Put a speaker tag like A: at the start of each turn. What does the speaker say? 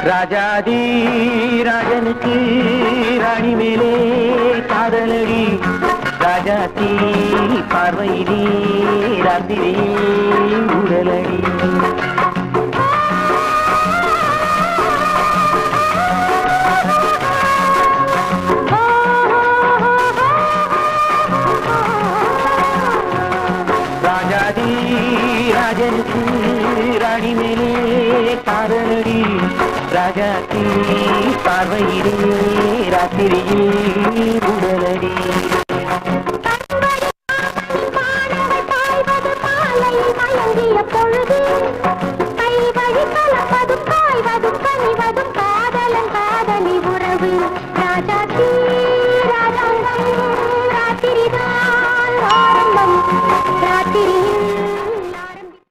A: ராஜாதி ராஜனுக்கு ராணி மேலே காதலடி ராஜாத்தி பார்வையிலே ராத்திரி உடலடி ராஜாதி ராஜனுக்கு ராணி மேலே காதலடி ராஜாத்தி பார்வையிலே ராத்திரியில் உடலடி
B: பொழுது